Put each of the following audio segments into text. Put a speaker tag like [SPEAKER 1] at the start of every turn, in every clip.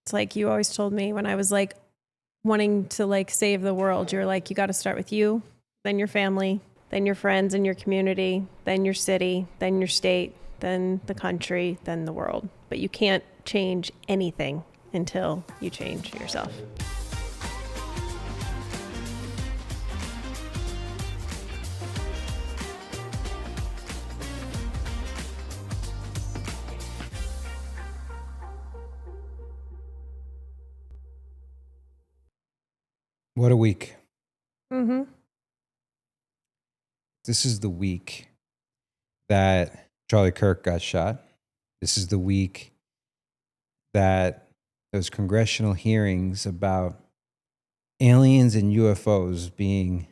[SPEAKER 1] It's like you always told me when I was like wanting to like save the world, you're like, you got to start with you, then your family, then your friends and your community, then your city, then your state, then the country, then the world. But you can't change anything until you change yourself.
[SPEAKER 2] What a week.
[SPEAKER 1] Mm-hmm.
[SPEAKER 2] This is the week that Charlie Kirk got shot. This is the week that those congressional hearings about aliens and UFOs being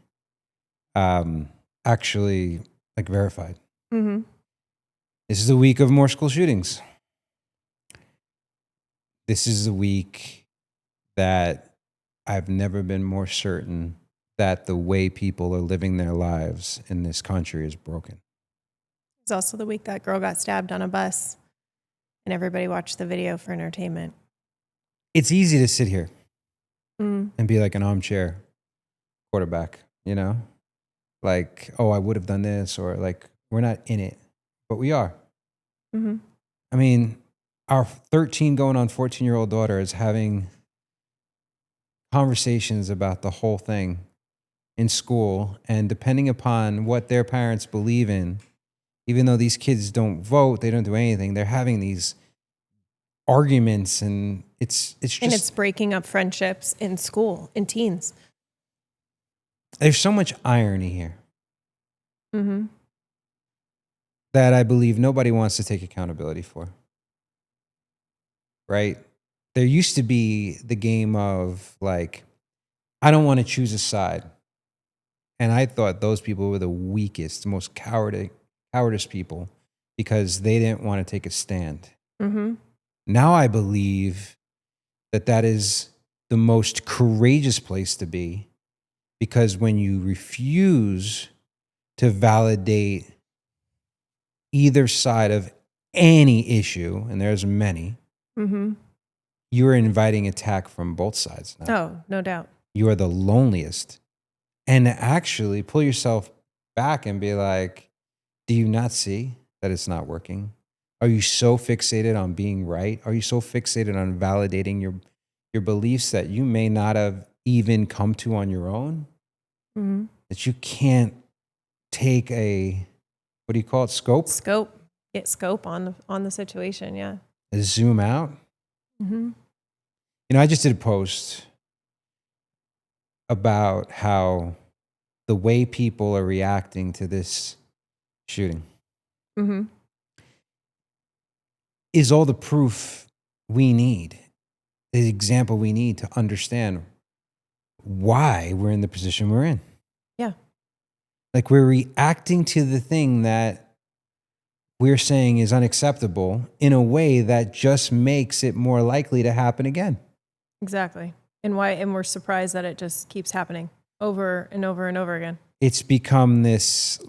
[SPEAKER 2] actually like verified.
[SPEAKER 1] Mm-hmm.
[SPEAKER 2] This is the week of more school shootings. This is the week that I've never been more certain that the way people are living their lives in this country is broken.
[SPEAKER 1] It's also the week that girl got stabbed on a bus and everybody watched the video for entertainment.
[SPEAKER 2] It's easy to sit here
[SPEAKER 1] Mm.
[SPEAKER 2] and be like an armchair quarterback, you know? Like, oh, I would have done this, or like, we're not in it, but we are.
[SPEAKER 1] Mm-hmm.
[SPEAKER 2] I mean, our 13 going on 14-year-old daughter is having conversations about the whole thing in school, and depending upon what their parents believe in, even though these kids don't vote, they don't do anything, they're having these arguments, and it's just,
[SPEAKER 1] And it's breaking up friendships in school, in teens.
[SPEAKER 2] there's so much irony here
[SPEAKER 1] Mm-hmm.
[SPEAKER 2] that I believe nobody wants to take accountability for. Right? There used to be the game of like, I don't want to choose a side. And I thought those people were the weakest, most cowardice people because they didn't want to take a stand.
[SPEAKER 1] Mm-hmm.
[SPEAKER 2] Now I believe that that is the most courageous place to be, because when you refuse to validate either side of any issue, and there's many,
[SPEAKER 1] Mm-hmm.
[SPEAKER 2] you're inviting attack from both sides now.
[SPEAKER 1] Oh, no doubt.
[SPEAKER 2] You are the loneliest. And to actually pull yourself back and be like, do you not see that it's not working? Are you so fixated on being right? Are you so fixated on validating your beliefs that you may not have even come to on your own?
[SPEAKER 1] Mm-hmm.
[SPEAKER 2] That you can't take a, what do you call it, scope?
[SPEAKER 1] Get scope on the situation, yeah.
[SPEAKER 2] A zoom out?
[SPEAKER 1] Mm-hmm.
[SPEAKER 2] You know, I just did a post about how the way people are reacting to this shooting
[SPEAKER 1] Mm-hmm.
[SPEAKER 2] is all the proof we need, the example we need to understand why we're in the position we're in.
[SPEAKER 1] Yeah.
[SPEAKER 2] Like, we're reacting to the thing that we're saying is unacceptable in a way that just makes it more likely to happen again.
[SPEAKER 1] Exactly. And we're surprised that it just keeps happening over and over and over again.
[SPEAKER 2] It's become this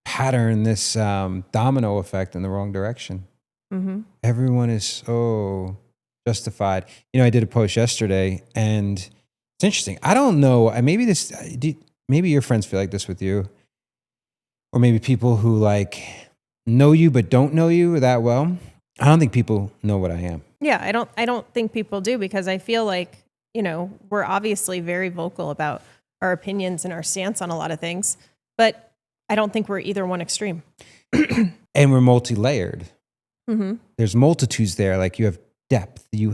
[SPEAKER 2] pattern, this domino effect in the wrong direction.
[SPEAKER 1] Mm-hmm.
[SPEAKER 2] Everyone is so justified. You know, I did a post yesterday, and it's interesting. I don't know. Maybe your friends feel like this with you, or maybe people who like know you but don't know you that well. I don't think people know what I am.
[SPEAKER 1] Yeah, I don't think people do, because I feel like, you know, we're obviously very vocal about our opinions and our stance on a lot of things, but I don't think we're either one extreme.
[SPEAKER 2] And we're multi-layered.
[SPEAKER 1] Mm-hmm.
[SPEAKER 2] There's multitudes there. Like, you have depth. You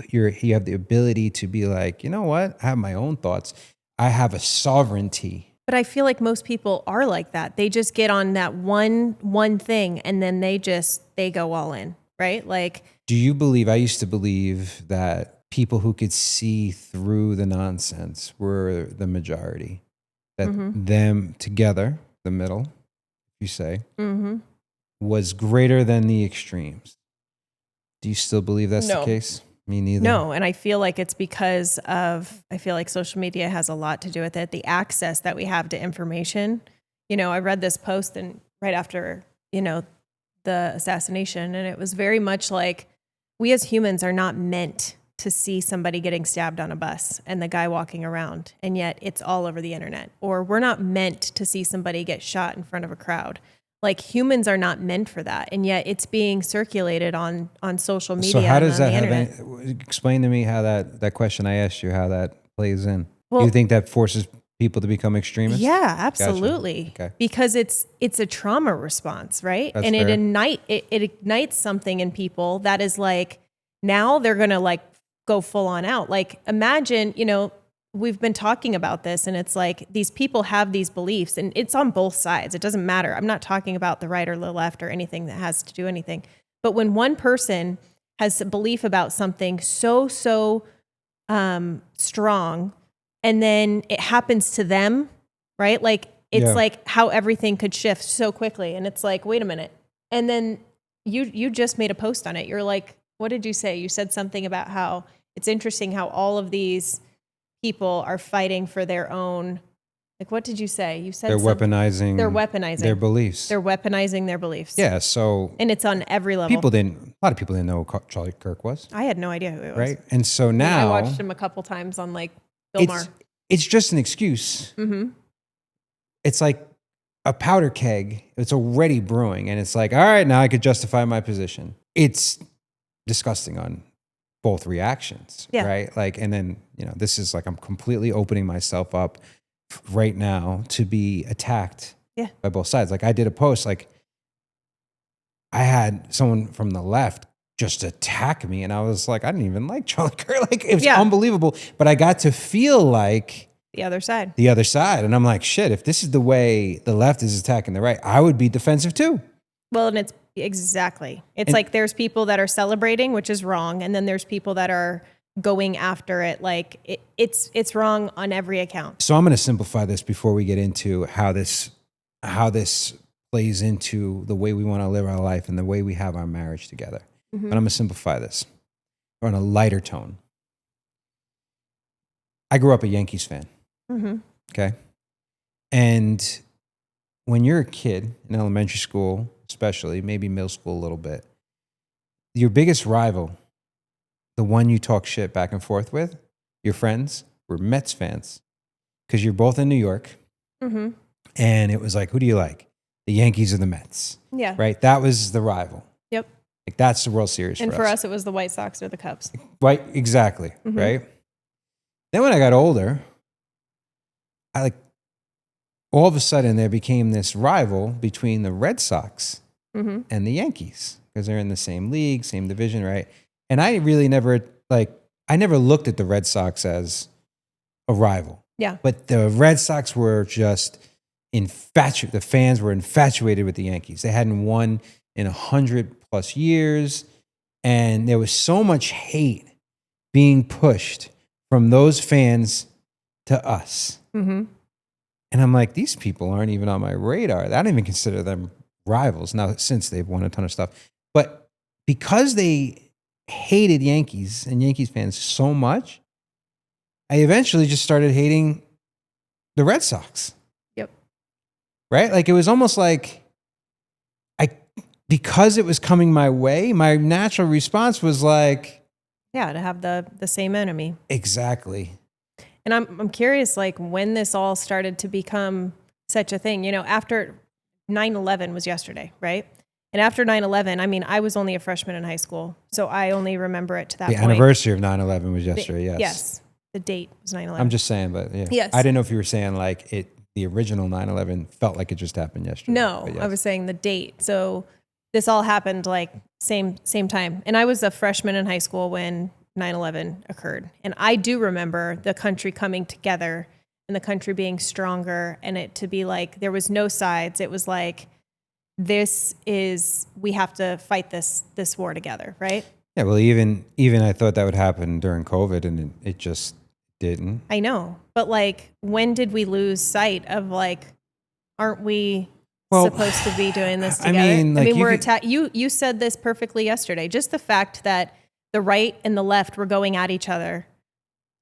[SPEAKER 2] have the ability to be like, you know what? I have my own thoughts. I have a sovereignty.
[SPEAKER 1] But I feel like most people are like that. They just get on that one thing and then they go all in, right? Like,
[SPEAKER 2] Do you believe, I used to believe that people who could see through the nonsense were the majority. That
[SPEAKER 1] Mm-hmm.
[SPEAKER 2] them together, the middle, you say,
[SPEAKER 1] Mm-hmm.
[SPEAKER 2] was greater than the extremes. Do you still believe that's
[SPEAKER 1] No.
[SPEAKER 2] the case? Me neither.
[SPEAKER 1] No, and I feel like it's because I feel like social media has a lot to do with it. The access that we have to information. You know, I read this post and right after, you know, the assassination, and it was very much like we as humans are not meant to see somebody getting stabbed on a bus and the guy walking around, and yet it's all over the internet. Or we're not meant to see somebody get shot in front of a crowd. Like, humans are not meant for that, and yet it's being circulated on social media.
[SPEAKER 2] So how does
[SPEAKER 1] and
[SPEAKER 2] that
[SPEAKER 1] on the
[SPEAKER 2] have
[SPEAKER 1] internet.
[SPEAKER 2] explain to me how that question I asked you, how that plays in?
[SPEAKER 1] Well,
[SPEAKER 2] You think that forces people to become extremists?
[SPEAKER 1] Yeah, absolutely.
[SPEAKER 2] Okay.
[SPEAKER 1] Because it's a trauma response, right?
[SPEAKER 2] That's
[SPEAKER 1] and
[SPEAKER 2] fair.
[SPEAKER 1] it ignites something in people that is like, now they're gonna like go full on out. Like, imagine, we've been talking about this, and it's like these people have these beliefs, and it's on both sides. It doesn't matter. I'm not talking about the right or the left or anything that has to do anything. But when one person has a belief about something so strong, and then it happens to them, right? Like, it's like how everything could shift so quickly. And it's like, wait a minute. And then you just made a post on it. You're like, what did you say? You said something about how it's interesting how all of these people are fighting for their own, like, what did you say? You said
[SPEAKER 2] They're weaponizing their beliefs.
[SPEAKER 1] They're weaponizing their beliefs.
[SPEAKER 2] Yeah, so
[SPEAKER 1] And it's on every level.
[SPEAKER 2] a lot of people didn't know who Charlie Kirk was.
[SPEAKER 1] I had no idea who it was.
[SPEAKER 2] Right? And so now
[SPEAKER 1] I watched him a couple times on like Bill Maher.
[SPEAKER 2] it's just an excuse.
[SPEAKER 1] Mm-hmm.
[SPEAKER 2] It's like a powder keg. It's already brewing, and it's like, all right, now I could justify my position. It's disgusting on both reactions, right? Like, and then, this is like, I'm completely opening myself up right now to be attacked by both sides. Like, I did a post, like, I had someone from the left just attack me, and I was like, I didn't even like Charlie Kirk. Like, it was unbelievable, but I got to feel like
[SPEAKER 1] the other side.
[SPEAKER 2] And I'm like, shit, if this is the way the left is attacking the right, I would be defensive too.
[SPEAKER 1] Well, and it's exactly. It's like there's people that are celebrating, which is wrong, and then there's people that are going after it. Like, it's wrong on every account.
[SPEAKER 2] So I'm going to simplify this before we get into how this plays into the way we want to live our life and the way we have our marriage together.
[SPEAKER 1] Mm-hmm.
[SPEAKER 2] But I'm going to simplify this on a lighter tone. I grew up a Yankees fan.
[SPEAKER 1] Mm-hmm.
[SPEAKER 2] Okay. And when you're a kid in elementary school, especially, maybe middle school a little bit, your biggest rival, the one you talk shit back and forth with, your friends, were Mets fans. Because you're both in New York.
[SPEAKER 1] Mm-hmm.
[SPEAKER 2] And it was like, who do you like? The Yankees or the Mets?
[SPEAKER 1] Yeah.
[SPEAKER 2] Right? That was the rival.
[SPEAKER 1] Yep.
[SPEAKER 2] Like, that's the World Series
[SPEAKER 1] and
[SPEAKER 2] for us.
[SPEAKER 1] And for us, it was the White Sox or the Cubs.
[SPEAKER 2] Right? Exactly. Mm-hmm. Right? Then when I got older, all of a sudden there became this rival between the Red Sox
[SPEAKER 1] mm-hmm.
[SPEAKER 2] and the Yankees, because they're in the same league, same division, right? And I really never looked at the Red Sox as a rival.
[SPEAKER 1] Yeah.
[SPEAKER 2] But the Red Sox were just infatuated. The fans were infatuated with the Yankees. They hadn't won in 100+ years. And there was so much hate being pushed from those fans to us.
[SPEAKER 1] Mm-hmm.
[SPEAKER 2] And I'm like, these people aren't even on my radar. I don't even consider them rivals now, since they've won a ton of stuff. But because they hated Yankees and Yankees fans so much, I eventually just started hating the Red Sox.
[SPEAKER 1] Yep.
[SPEAKER 2] Right? Like, it was almost like because it was coming my way, my natural response was like,
[SPEAKER 1] yeah, to have the same enemy.
[SPEAKER 2] Exactly.
[SPEAKER 1] And I'm curious, like, when this all started to become such a thing. After 9/11 was yesterday, right? And after 9/11, I mean, I was only a freshman in high school, so I only remember it to that point.
[SPEAKER 2] The anniversary of 9/11 was yesterday, yes.
[SPEAKER 1] Yes, the date was 9/11.
[SPEAKER 2] I'm just saying, but yeah.
[SPEAKER 1] Yes.
[SPEAKER 2] I didn't know if you were saying like the original 9/11 felt like it just happened yesterday.
[SPEAKER 1] No,
[SPEAKER 2] yes.
[SPEAKER 1] I was saying the date. So this all happened like same time. And I was a freshman in high school when 9/11 occurred. And I do remember the country coming together and the country being stronger, and it to be like there was no sides. It was like, we have to fight this war together, right?
[SPEAKER 2] Yeah, well, even I thought that would happen during COVID, and it just didn't.
[SPEAKER 1] I know. But like, when did we lose sight of like, aren't we supposed to be doing this together?
[SPEAKER 2] I mean,
[SPEAKER 1] we're you said this perfectly yesterday. Just the fact that the right and the left were going at each other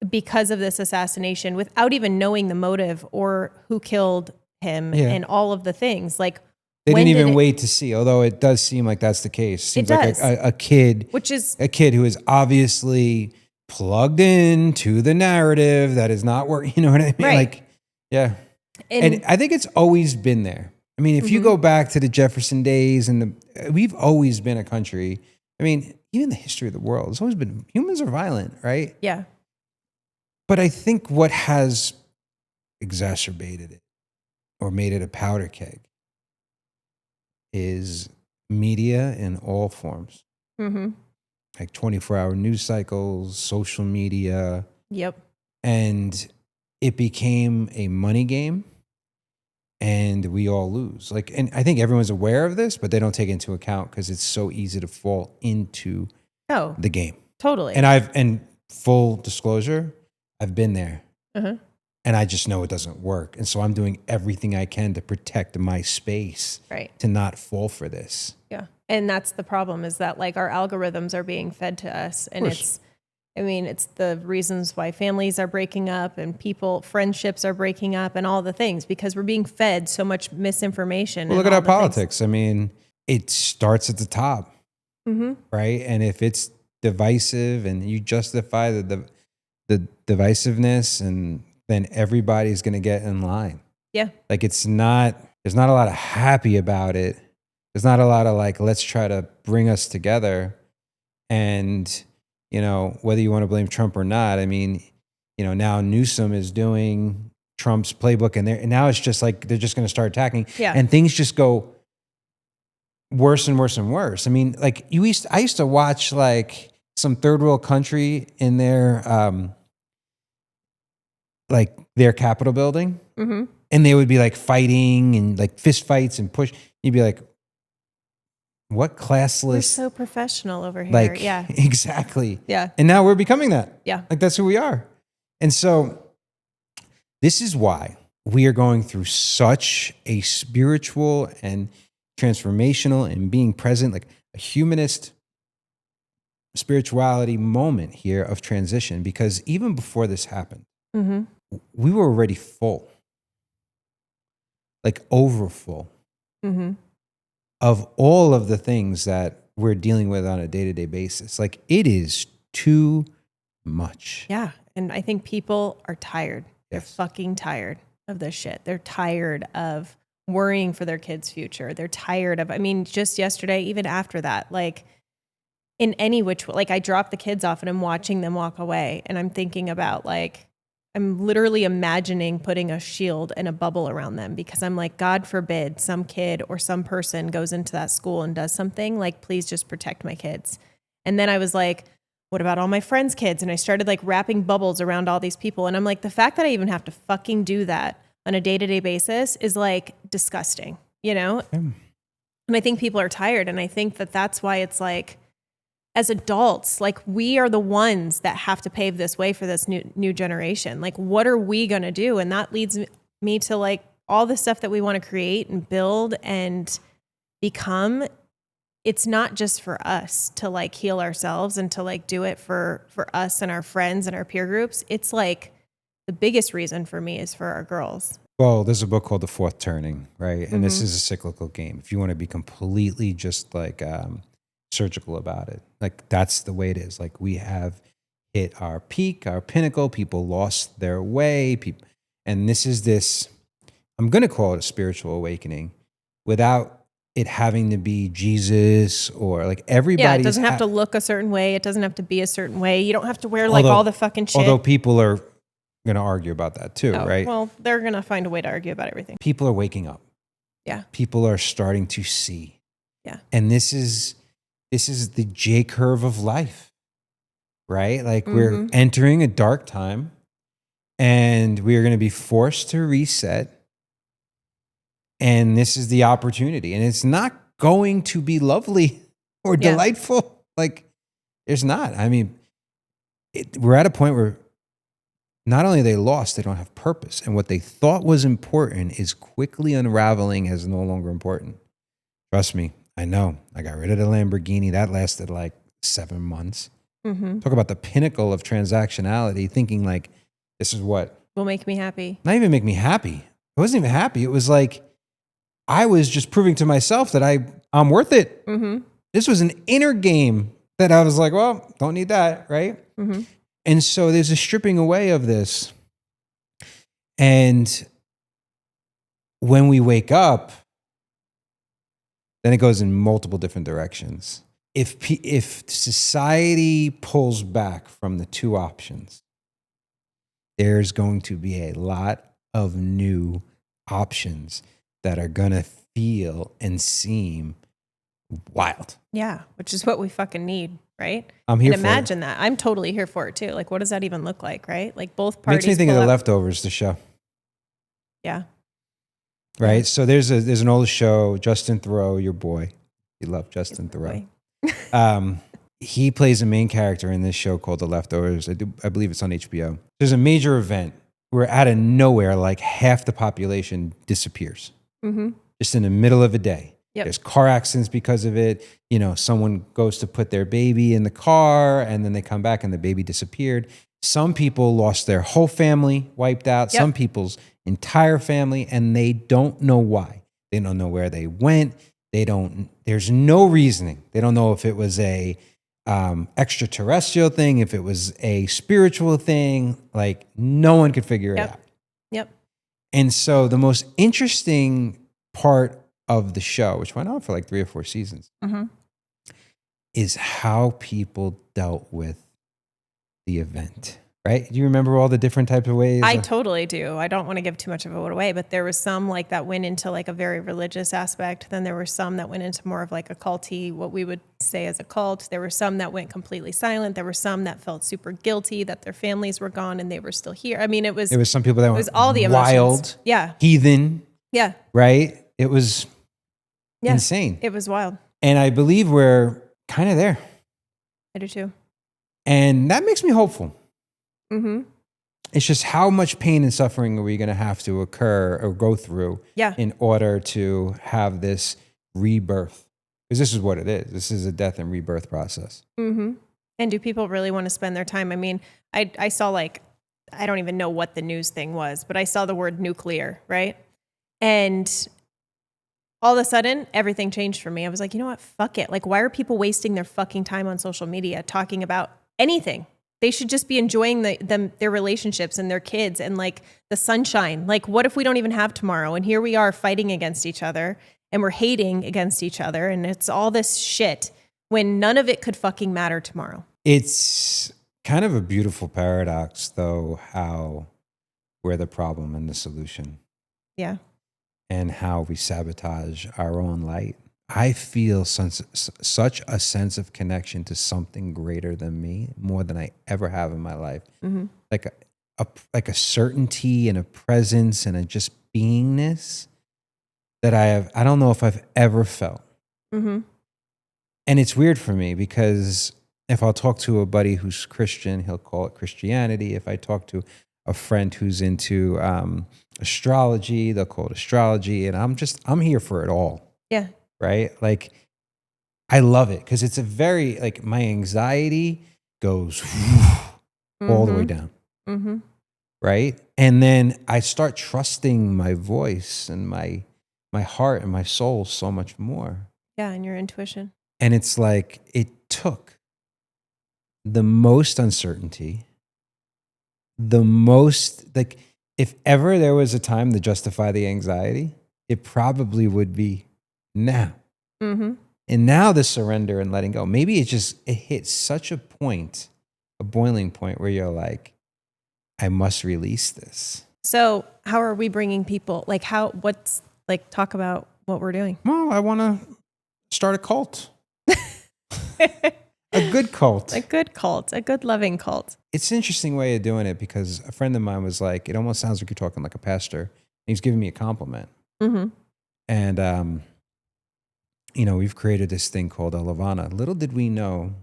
[SPEAKER 1] because of this assassination without even knowing the motive or who killed him and all of the things. Like,
[SPEAKER 2] They
[SPEAKER 1] When
[SPEAKER 2] didn't
[SPEAKER 1] did
[SPEAKER 2] even
[SPEAKER 1] it-
[SPEAKER 2] wait to see, although it does seem like that's the case. Seems
[SPEAKER 1] It
[SPEAKER 2] like
[SPEAKER 1] does.
[SPEAKER 2] a kid,
[SPEAKER 1] Which is
[SPEAKER 2] a kid who is obviously plugged into the narrative that is not working. You know what I mean?
[SPEAKER 1] Right.
[SPEAKER 2] Like, yeah. And I think it's always been there. I mean, if you go back to the Jefferson days we've always been a country. I mean, even the history of the world, it's always been, humans are violent, right?
[SPEAKER 1] yeah.
[SPEAKER 2] But I think what has exacerbated it or made it a powder keg is media in all forms,
[SPEAKER 1] Mm-hmm.
[SPEAKER 2] like 24-hour news cycles, social media,
[SPEAKER 1] Yep.
[SPEAKER 2] and it became a money game and we all lose. Like, and I think everyone's aware of this, but they don't take it into account because it's so easy to fall into
[SPEAKER 1] Oh,
[SPEAKER 2] the game.
[SPEAKER 1] totally.
[SPEAKER 2] And full disclosure, I've been there.
[SPEAKER 1] Uh-huh.
[SPEAKER 2] And I just know it doesn't work. And so I'm doing everything I can to protect my space,
[SPEAKER 1] Right.
[SPEAKER 2] to not fall for this.
[SPEAKER 1] Yeah. And that's the problem, is that like our algorithms are being fed to us, and it's the reasons why families are breaking up and friendships are breaking up and all the things, because we're being fed so much misinformation.
[SPEAKER 2] Well, look
[SPEAKER 1] and
[SPEAKER 2] at
[SPEAKER 1] all
[SPEAKER 2] our
[SPEAKER 1] the things.
[SPEAKER 2] politics. I mean, it starts at the top, right? And if it's divisive and you justify the divisiveness, and then everybody's going to get in line.
[SPEAKER 1] Yeah.
[SPEAKER 2] Like there's not a lot of happy about it. There's not a lot of like, let's try to bring us together. And, you know, whether you want to blame Trump or not, I mean, you know, now Newsom is doing Trump's playbook and now it's just like, they're just going to start attacking.
[SPEAKER 1] Yeah.
[SPEAKER 2] And things just go worse and worse and worse. I mean, like I used to watch like some third world country in their, like their Capitol building, and they would be like fighting and like fist fights and push. You'd be like, what classless?
[SPEAKER 1] We're so professional over here.
[SPEAKER 2] Like,
[SPEAKER 1] yeah.
[SPEAKER 2] exactly.
[SPEAKER 1] Yeah.
[SPEAKER 2] And now we're becoming that.
[SPEAKER 1] Yeah.
[SPEAKER 2] Like that's who we are. And so this is why we are going through such a spiritual and transformational and being present, like a humanist spirituality moment here of transition, because even before this happened, we were already full, like over full of all of the things that we're dealing with on a day-to-day basis. Like it is too much.
[SPEAKER 1] Yeah. And I think people are tired. They're
[SPEAKER 2] Yes.
[SPEAKER 1] fucking tired of this shit. They're tired of worrying for their kids' future. They're tired of, I mean, just yesterday, even after that, like in any which way, like I dropped the kids off and I'm watching them walk away and I'm thinking about like, I'm literally imagining putting a shield and a bubble around them, because I'm like, God forbid some kid or some person goes into that school and does something, like, please just protect my kids. And then I was like, what about all my friends' kids? And I started like wrapping bubbles around all these people. And I'm like, the fact that I even have to fucking do that on a day-to-day basis is like disgusting, you know? And I think people are tired. And I think that that's why it's like, as adults, like we are the ones that have to pave this way for this new generation. Like, what are we going to do? And that leads me to like all the stuff that we want to create and build and become. It's not just for us to like heal ourselves and to like do it for us and our friends and our peer groups. It's like the biggest reason for me is for our girls.
[SPEAKER 2] Well, there's a book called The Fourth Turning, right? And this is a cyclical game. If you want to be completely just like surgical about it, like that's the way it is. Like we have hit our peak, our pinnacle. People lost their way. And this is this, I'm going to call it a spiritual awakening without it having to be Jesus or like everybody.
[SPEAKER 1] Yeah, it doesn't have to look a certain way. It doesn't have to be a certain way. You don't have to wear like all the fucking shit.
[SPEAKER 2] Although people are going to argue about that too, right?
[SPEAKER 1] Well, they're going to find a way to argue about everything.
[SPEAKER 2] People are waking up.
[SPEAKER 1] Yeah.
[SPEAKER 2] People are starting to see.
[SPEAKER 1] Yeah.
[SPEAKER 2] And this is the J curve of life, right? Like we're entering a dark time and we are going to be forced to reset. And this is the opportunity. And it's not going to be lovely or delightful. Like it's not. I mean, we're at a point where not only are they lost, they don't have purpose. And what they thought was important is quickly unraveling as no longer important. Trust me, I know. I got rid of the Lamborghini. That lasted like 7 months. Talk about the pinnacle of transactionality, thinking like, this is what
[SPEAKER 1] will make me happy.
[SPEAKER 2] not even make me happy. I wasn't even happy. It was like, I was just proving to myself that I'm worth it. This was an inner game that I was like, well, don't need that, right? And so there's a stripping away of this. And when we wake up, then it goes in multiple different directions. If society pulls back from the two options, there's going to be a lot of new options that are going to feel and seem wild.
[SPEAKER 1] Yeah, which is what we fucking need, right?
[SPEAKER 2] I'm here
[SPEAKER 1] and
[SPEAKER 2] for
[SPEAKER 1] imagine that. I'm totally here for it too. Like, what does that even look like, right? Like both parties.
[SPEAKER 2] Makes me think of
[SPEAKER 1] pull
[SPEAKER 2] The
[SPEAKER 1] up-
[SPEAKER 2] Leftovers, the show.
[SPEAKER 1] Yeah.
[SPEAKER 2] Right?
[SPEAKER 1] Yeah.
[SPEAKER 2] So there's an old show, Justin Theroux, your boy. You love Justin Theroux. He plays a main character in this show called The Leftovers. I believe it's on HBO. There's a major event where out of nowhere, like half the population disappears. Just in the middle of a day.
[SPEAKER 1] Yep.
[SPEAKER 2] There's car accidents because of it. You know, someone goes to put their baby in the car and then they come back and the baby disappeared. Some people lost their whole family, wiped out.
[SPEAKER 1] Yep.
[SPEAKER 2] Some people's entire family, and they don't know why. They don't know where they went. There's no reasoning. They don't know if it was a extraterrestrial thing, if it was a spiritual thing. Like, no one could figure it out.
[SPEAKER 1] Yep.
[SPEAKER 2] And so the most interesting part of the show, which went on for like 3 or 4 seasons, is how people dealt with the event. Right? Do you remember all the different types of ways?
[SPEAKER 1] I totally do. I don't want to give too much of it away, but there was some like that went into like a very religious aspect. Then there were some that went into more of like a culty, what we would say as a cult. There were some that went completely silent. There were some that felt super guilty that their families were gone and they were still here. I mean, there was
[SPEAKER 2] some people that went
[SPEAKER 1] all the emotions.
[SPEAKER 2] wild,
[SPEAKER 1] Yeah,
[SPEAKER 2] heathen,
[SPEAKER 1] yeah,
[SPEAKER 2] right? It was insane.
[SPEAKER 1] It was wild.
[SPEAKER 2] And I believe we're kind of there.
[SPEAKER 1] I do too.
[SPEAKER 2] And that makes me hopeful. It's just how much pain and suffering are we going to have to occur or go through in order to have this rebirth? Because this is what it is. This is a death and rebirth process.
[SPEAKER 1] And do people really want to spend their time? I mean, I saw like, I don't even know what the news thing was, but I saw the word nuclear, right? And all of a sudden, everything changed for me. I was like, you know what? Fuck it. Like, why are people wasting their fucking time on social media talking about anything? They should just be enjoying their relationships and their kids and like the sunshine. Like, what if we don't even have tomorrow? And here we are fighting against each other and we're hating against each other. And it's all this shit when none of it could fucking matter tomorrow.
[SPEAKER 2] It's kind of a beautiful paradox, though, how we're the problem and the solution.
[SPEAKER 1] Yeah.
[SPEAKER 2] And how we sabotage our own light. I feel such a sense of connection to something greater than me, more than I ever have in my life. Like a certainty and a presence and a just beingness that I don't know if I've ever felt. And it's weird for me because if I'll talk to a buddy who's Christian, he'll call it Christianity. If I talk to a friend who's into astrology, they'll call it astrology. And I'm here for it all.
[SPEAKER 1] Yeah.
[SPEAKER 2] Right? Like, I love it because it's a very, like, my anxiety goes all the way down. Right? And then I start trusting my voice and my heart and my soul so much more.
[SPEAKER 1] Yeah, and your intuition.
[SPEAKER 2] And it's like, it took the most uncertainty, the most, like, if ever there was a time to justify the anxiety, it probably would be now. And now the surrender and letting go. Maybe it hits such a point, a boiling point where you're like, I must release this.
[SPEAKER 1] So how are we bringing people, like talk about what we're doing.
[SPEAKER 2] Well, I want to start a cult. A good cult.
[SPEAKER 1] A good cult, a good loving cult.
[SPEAKER 2] It's an interesting way of doing it because a friend of mine was like, it almost sounds like you're talking like a pastor. And he's giving me a compliment. And, we've created this thing called a Levana. Little did we know,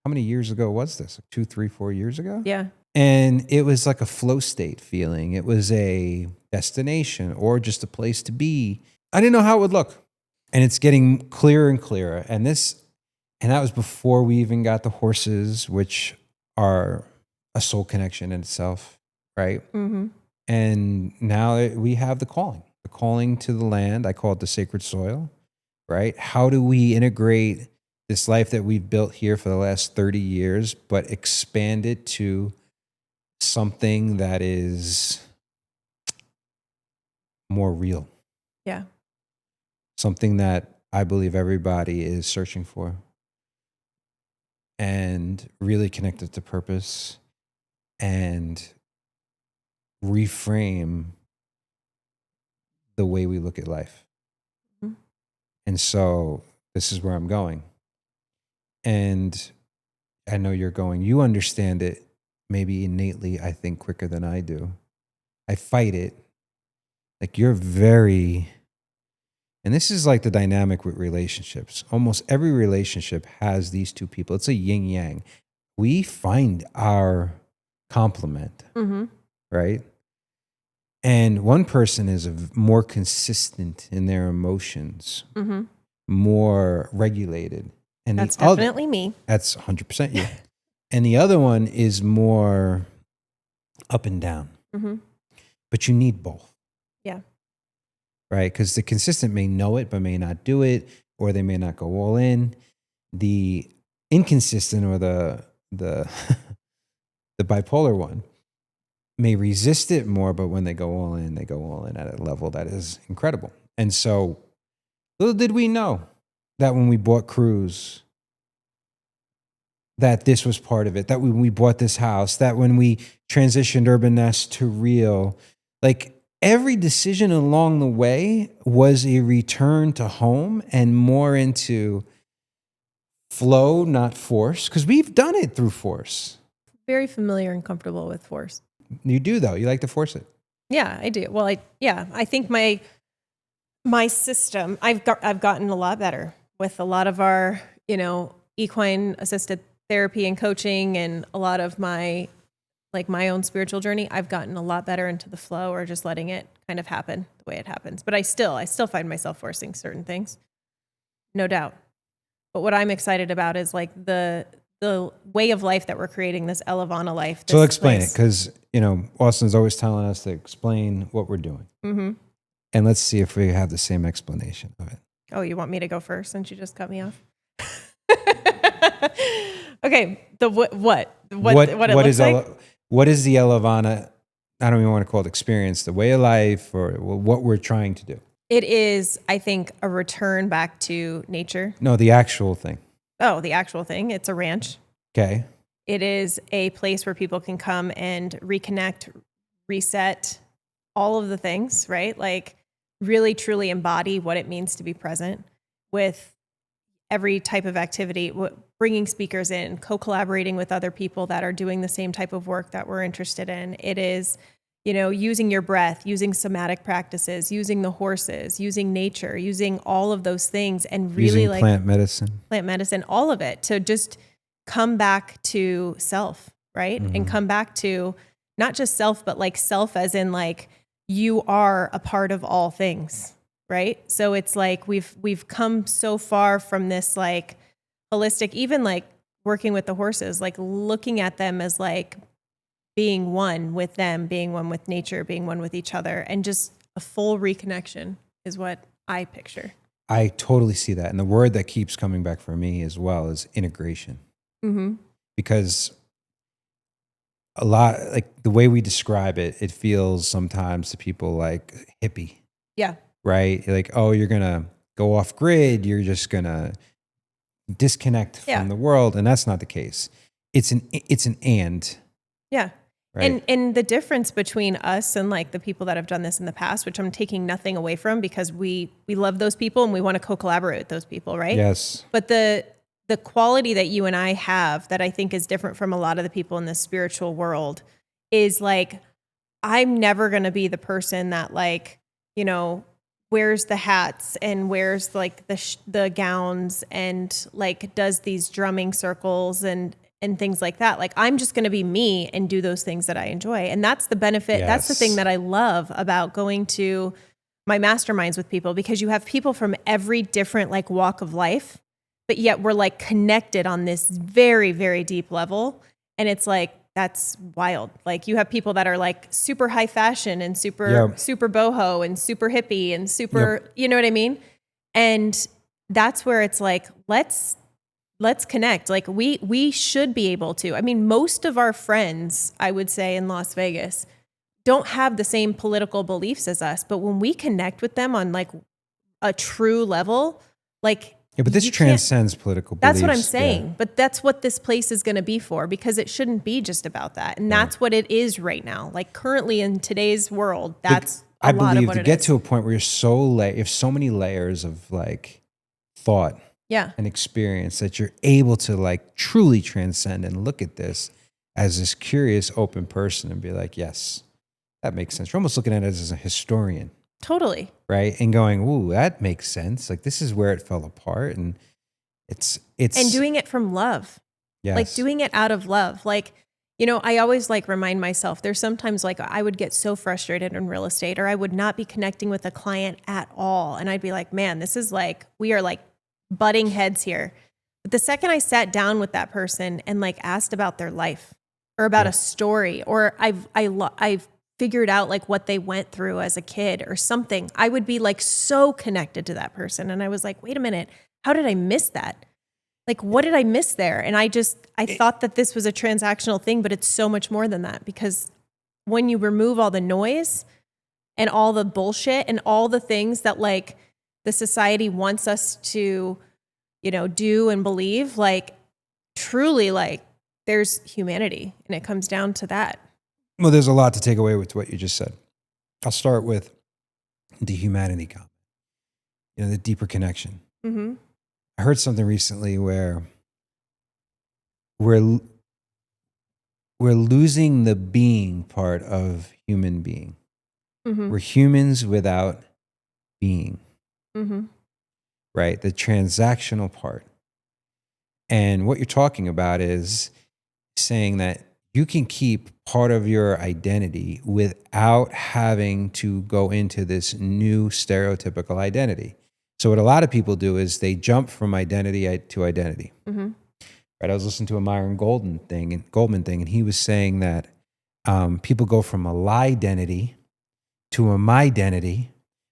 [SPEAKER 2] how many years ago was this? 2, 3, 4 years ago?
[SPEAKER 1] Yeah.
[SPEAKER 2] And it was like a flow state feeling. It was a destination or just a place to be. I didn't know how it would look. And it's getting clearer and clearer. And that was before we even got the horses, which are a soul connection in itself, right? And now we have the calling. the calling to the land. I call it the sacred soil, right? How do we integrate this life that we've built here for the last 30 years, but expand it to something that is more real?
[SPEAKER 1] Yeah.
[SPEAKER 2] Something that I believe everybody is searching for and really connected to purpose and reframe the way we look at life.
[SPEAKER 1] Mhm.
[SPEAKER 2] And so this is where I'm going. And I know you're going. You understand it maybe innately, I think, quicker than I do. I fight it. Like you're very, and this is like the dynamic with relationships. Almost every relationship has these two people. It's a yin yang. We find our complement,
[SPEAKER 1] Mm-hmm.
[SPEAKER 2] right? And one person is more consistent in their emotions,
[SPEAKER 1] Mm-hmm.
[SPEAKER 2] more regulated. And
[SPEAKER 1] That's
[SPEAKER 2] the other,
[SPEAKER 1] definitely me.
[SPEAKER 2] that's 100% you. And the other one is more up and down.
[SPEAKER 1] Mm-hmm.
[SPEAKER 2] But you need both.
[SPEAKER 1] Yeah.
[SPEAKER 2] Right? Because the consistent may know it, but may not do it, or they may not go all in. The inconsistent or the the bipolar one may resist it more, but when they go all in, they go all in at a level that is incredible. And so little did we know that when we bought Cruise, that this was part of it, that when we bought this house, that when we transitioned Urban Nest to Real, like every decision along the way was a return to home and more into flow, not force, because we've done it through force.
[SPEAKER 1] Very familiar and comfortable with force.
[SPEAKER 2] You do, though. You like to force it.
[SPEAKER 1] Yeah, I do. Well, I think my system, I've gotten a lot better with a lot of our, equine assisted therapy and coaching and a lot of my own spiritual journey. I've gotten a lot better into the flow or just letting it kind of happen the way it happens. But I still find myself forcing certain things. No doubt. But what I'm excited about is like the way of life that we're creating, this Elevana life.
[SPEAKER 2] So explain it, because, Austin's always telling us to explain what we're doing.
[SPEAKER 1] Mm-hmm.
[SPEAKER 2] And let's see if we have the same explanation of it.
[SPEAKER 1] Oh, you want me to go first since you just cut me off? Okay. The what it looks like?
[SPEAKER 2] What is the Elevana? I don't even want to call it experience, the way of life, or what we're trying to do.
[SPEAKER 1] It is, I think, a return back to nature.
[SPEAKER 2] No, the actual thing.
[SPEAKER 1] Oh, the actual thing. It's a ranch.
[SPEAKER 2] Okay.
[SPEAKER 1] It is a place where people can come and reconnect, reset, all of the things, right? Like really, truly embody what it means to be present with every type of activity, bringing speakers in, co-collaborating with other people that are doing the same type of work that we're interested in. It is, using your breath, using somatic practices, using the horses, using nature, using all of those things, and really
[SPEAKER 2] using plant medicine,
[SPEAKER 1] all of it to just come back to self, right?
[SPEAKER 2] Mm-hmm.
[SPEAKER 1] And come back to not just self, but like self as in like you are a part of all things, right? So it's like we've come so far from this like holistic, even like working with the horses, like looking at them as like being one with them, being one with nature, being one with each other, and just a full reconnection is what I picture.
[SPEAKER 2] I totally see that. And the word that keeps coming back for me as well is integration.
[SPEAKER 1] Mm-hmm.
[SPEAKER 2] Because a lot, like the way we describe it, it feels sometimes to people like hippie.
[SPEAKER 1] Yeah.
[SPEAKER 2] Right? You're like, oh, you're going to go off grid. You're just going to disconnect from the world. And that's not the case. It's an and.
[SPEAKER 1] Yeah.
[SPEAKER 2] Right?
[SPEAKER 1] And the difference between us and like the people that have done this in the past, which I'm taking nothing away from because we love those people and we want to co-collaborate with those people, right?
[SPEAKER 2] Yes.
[SPEAKER 1] But the quality that you and I have that I think is different from a lot of the people in the spiritual world is like, I'm never going to be the person that like, wears the hats and wears like the gowns and like does these drumming circles and things like that. Like I'm just going to be me and do those things that I enjoy. And that's the benefit.
[SPEAKER 2] Yes.
[SPEAKER 1] That's the thing that I love about going to my masterminds with people, because you have people from every different like walk of life, but yet we're like connected on this very, very deep level. And it's like, that's wild. Like you have people that are like super high fashion and super boho and super hippie and super, you know what I mean? And that's where it's like, let's connect. Like we should be able to. I mean, most of our friends, I would say in Las Vegas, don't have the same political beliefs as us, but when we connect with them on like a true level, like
[SPEAKER 2] but this transcends political beliefs.
[SPEAKER 1] That's what I'm saying. But that's what this place is going to be for, because it shouldn't be just about that. And that's what it is right now. Like currently in today's world, that's a lot of what it is.
[SPEAKER 2] To get to a point where you have so many layers of like thought and experience that you're able to like truly transcend and look at this as this curious, open person and be like, yes, that makes sense. You're almost looking at it as a historian.
[SPEAKER 1] Totally.
[SPEAKER 2] Right. And going, ooh, that makes sense. Like this is where it fell apart. And it's
[SPEAKER 1] and doing it from love.
[SPEAKER 2] Yes.
[SPEAKER 1] Like doing it out of love. Like, you know, I always like remind myself, there's sometimes like I would get so frustrated in real estate, or I would not be connecting with a client at all. And I'd be like, man, this is like, we are like butting heads here. But the second I sat down with that person and like asked about their life or about a story, or I've figured out like what they went through as a kid or something, I would be like so connected to that person. And I was like, wait a minute, how did I miss that? Like, what did I miss there? And I thought that this was a transactional thing, but it's so much more than that, because when you remove all the noise and all the bullshit and all the things that like the society wants us to, you know, do and believe, like truly like there's humanity, and it comes down to that.
[SPEAKER 2] Well, there's a lot to take away with what you just said. I'll start with the humanity comment, you know, the deeper connection.
[SPEAKER 1] Mm-hmm.
[SPEAKER 2] I heard something recently where we're losing the being part of human being.
[SPEAKER 1] Mm-hmm.
[SPEAKER 2] We're humans without being, right? The transactional part. And what you're talking about is saying that you can keep part of your identity without having to go into this new stereotypical identity. So what a lot of people do is they jump from identity to identity.
[SPEAKER 1] Mm-hmm.
[SPEAKER 2] Right? I was listening to a Myron Goldman thing, and he was saying that people go from a lie identity to a my identity,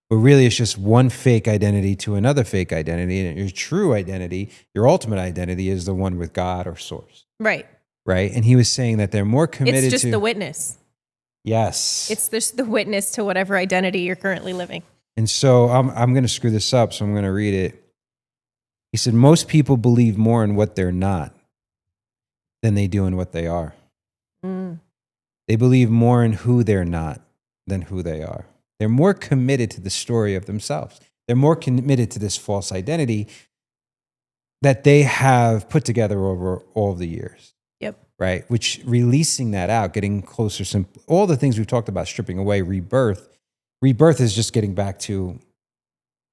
[SPEAKER 2] but really it's just one fake identity to another fake identity. And your true identity, your ultimate identity, is the one with God or source.
[SPEAKER 1] Right.
[SPEAKER 2] Right. And he was saying that they're more committed to...
[SPEAKER 1] It's just the witness.
[SPEAKER 2] Yes.
[SPEAKER 1] It's just the witness to whatever identity you're currently living.
[SPEAKER 2] And so I'm going to screw this up, so I'm going to read it. He said, most people believe more in what they're not than they do in what they are.
[SPEAKER 1] Mm.
[SPEAKER 2] They believe more in who they're not than who they are. They're more committed to the story of themselves. They're more committed to this false identity that they have put together over all the years.
[SPEAKER 1] Yep.
[SPEAKER 2] Right? Which, releasing that out, getting closer, all the things we've talked about, stripping away, rebirth. Rebirth is just getting back to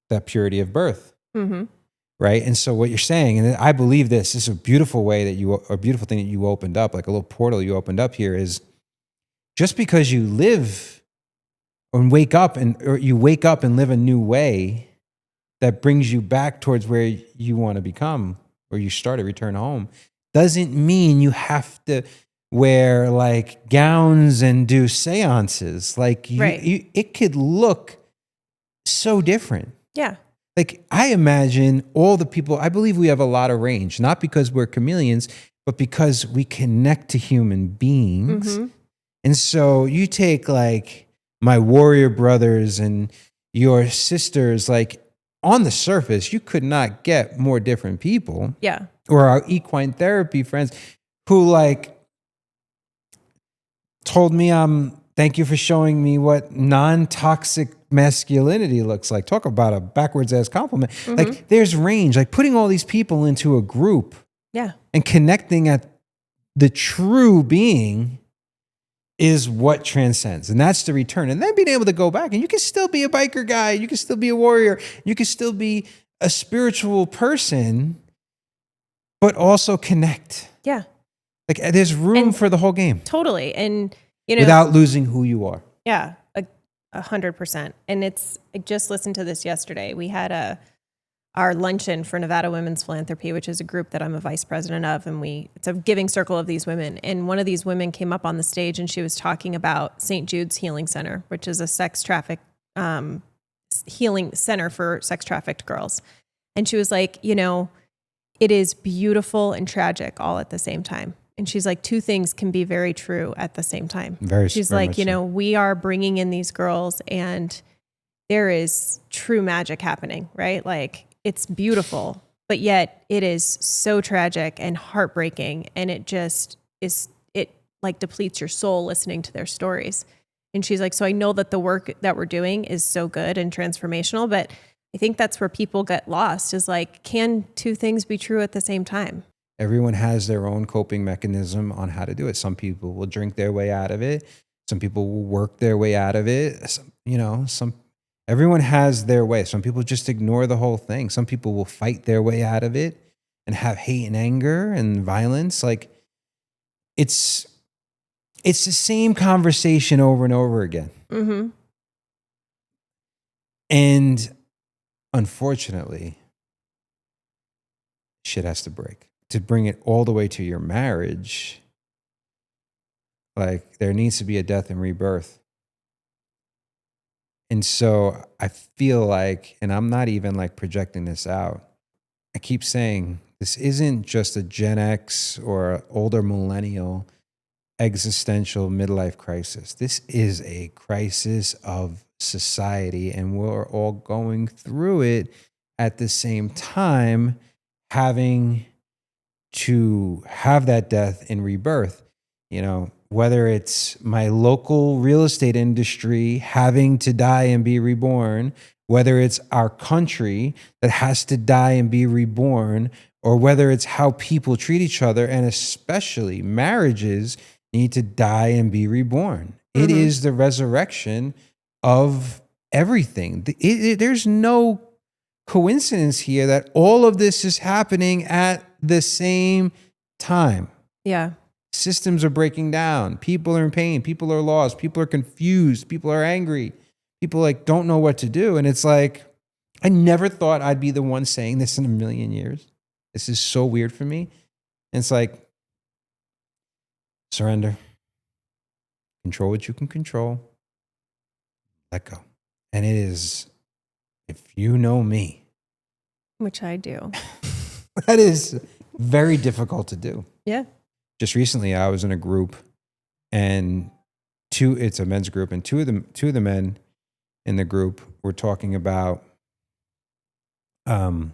[SPEAKER 2] that purity of birth.
[SPEAKER 1] Mm-hmm.
[SPEAKER 2] Right? And so what you're saying, and I believe this is a beautiful way that a beautiful thing that you opened up, like a little portal you opened up here, is just because you live and wake up and live a new way that brings you back towards where you want to become, where you started, return home, doesn't mean you have to wear like gowns and do seances. Like it could look so different.
[SPEAKER 1] Yeah.
[SPEAKER 2] Like I imagine all the people, I believe we have a lot of range, not because we're chameleons, but because we connect to human beings.
[SPEAKER 1] Mm-hmm.
[SPEAKER 2] And so you take like my warrior brothers and your sisters, like on the surface, you could not get more different people.
[SPEAKER 1] Yeah.
[SPEAKER 2] Or our equine therapy friends who like told me, thank you for showing me what non-toxic masculinity looks like. Talk about a backwards ass compliment.
[SPEAKER 1] Mm-hmm.
[SPEAKER 2] Like there's range, like putting all these people into a group and connecting at the true being is what transcends. And that's the return. And then being able to go back, and you can still be a biker guy. You can still be a warrior. You can still be a spiritual person, but also connect.
[SPEAKER 1] Yeah.
[SPEAKER 2] Like there's room for the whole game.
[SPEAKER 1] Totally. And, you know,
[SPEAKER 2] without losing who you are.
[SPEAKER 1] Yeah. 100%. And I just listened to this yesterday. We had a our luncheon for Nevada Women's Philanthropy, which is a group that I'm a vice president of. And it's a giving circle of these women. And one of these women came up on the stage and she was talking about St. Jude's Healing Center, which is a sex traffic healing center for sex trafficked girls. And she was like, you know, it is beautiful and tragic all at the same time. And she's like, two things can be very true at the same time. She's
[SPEAKER 2] very
[SPEAKER 1] like,
[SPEAKER 2] much
[SPEAKER 1] you
[SPEAKER 2] so.
[SPEAKER 1] know, we are bringing in these girls and there is true magic happening, right? Like it's beautiful, but yet it is so tragic and heartbreaking. And it just is, it like depletes your soul listening to their stories. And she's like, so I know that the work that we're doing is so good and transformational, but I think that's where people get lost is like, can two things be true at the same time?
[SPEAKER 2] Everyone has their own coping mechanism on how to do it. Some people will drink their way out of it. Some people will work their way out of it. Everyone has their way. Some people just ignore the whole thing. Some people will fight their way out of it and have hate and anger and violence. Like it's the same conversation over and over again.
[SPEAKER 1] Mm-hmm.
[SPEAKER 2] And unfortunately, shit has to break. To bring it all the way to your marriage, like there needs to be a death and rebirth. And so I feel like, and I'm not even like projecting this out, I keep saying this isn't just a Gen X or older millennial existential midlife crisis. This is a crisis of society, and we're all going through it at the same time, having to have that death and rebirth. You know, whether it's my local real estate industry having to die and be reborn, whether it's our country that has to die and be reborn, or whether it's how people treat each other, and especially marriages need to die and be reborn. Mm-hmm. It is the resurrection of everything. There's no coincidence here that all of this is happening at the same time.
[SPEAKER 1] Yeah.
[SPEAKER 2] Systems are breaking down. People are in pain. People are lost. People are confused. People are angry. People like don't know what to do. And it's like, I never thought I'd be the one saying this in a million years. This is so weird for me. And it's like, surrender. Control what you can control. Let go. And it is, if you know me,
[SPEAKER 1] which I do,
[SPEAKER 2] that is very difficult to do.
[SPEAKER 1] Yeah.
[SPEAKER 2] Just recently, I was in a group, and it's a men's group, and two of the men in the group were talking about, it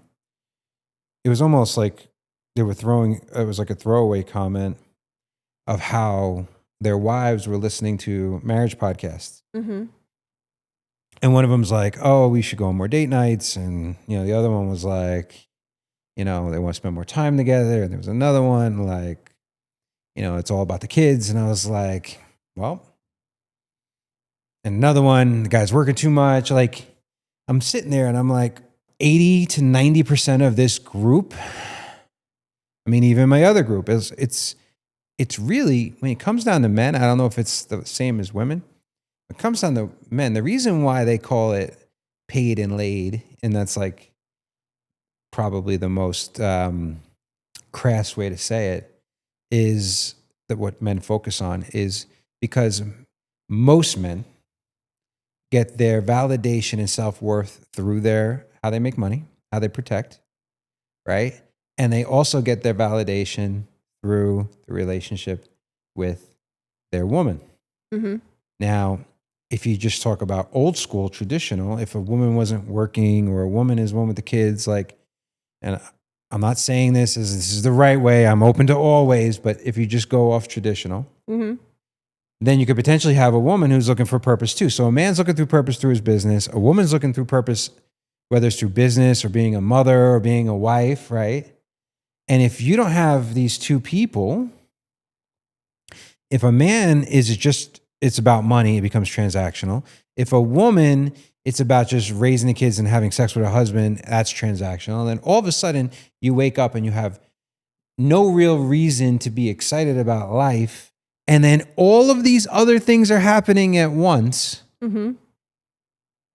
[SPEAKER 2] was almost like it was like a throwaway comment of how their wives were listening to marriage podcasts. Mm-hmm. And one of them's like, oh, we should go on more date nights. And, the other one was like, they want to spend more time together. And there was another one like, it's all about the kids. And I was like, well, and another one, the guy's working too much. Like, I'm sitting there and I'm like, 80 to 90% of this group, I mean, even my other group, it's really, when it comes down to men, I don't know if it's the same as women. When it comes down to men, the reason why they call it paid and laid, and that's like probably the most crass way to say it, is that what men focus on is because most men get their validation and self-worth through how they make money, how they protect, right? And they also get their validation through the relationship with their woman. Mm-hmm. Now, if you just talk about old school, traditional, if a woman wasn't working or a woman is one with the kids, like, and I'm not saying this is the right way, I'm open to all ways, but if you just go off traditional, mm-hmm. then you could potentially have a woman who's looking for purpose too. So a man's looking through purpose through his business, a woman's looking through purpose, whether it's through business or being a mother or being a wife, right? And if you don't have these two people, if a man it's about money, it becomes transactional. If a woman, it's about just raising the kids and having sex with her husband, that's transactional. And then all of a sudden you wake up and you have no real reason to be excited about life. And then all of these other things are happening at once. Mm-hmm.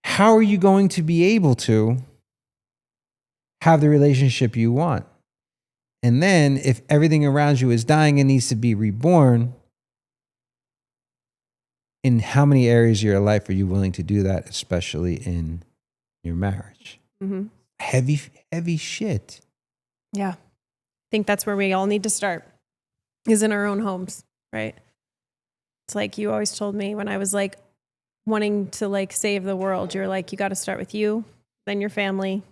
[SPEAKER 2] How are you going to be able to have the relationship you want. And then if everything around you is dying and needs to be reborn, in how many areas of your life are you willing to do that, especially in your marriage?
[SPEAKER 1] Mm-hmm.
[SPEAKER 2] Heavy, heavy shit.
[SPEAKER 1] Yeah. I think that's where we all need to start, is in our own homes, right? It's like you always told me when I was like wanting to like save the world, you're like, you got to start with you, then your family,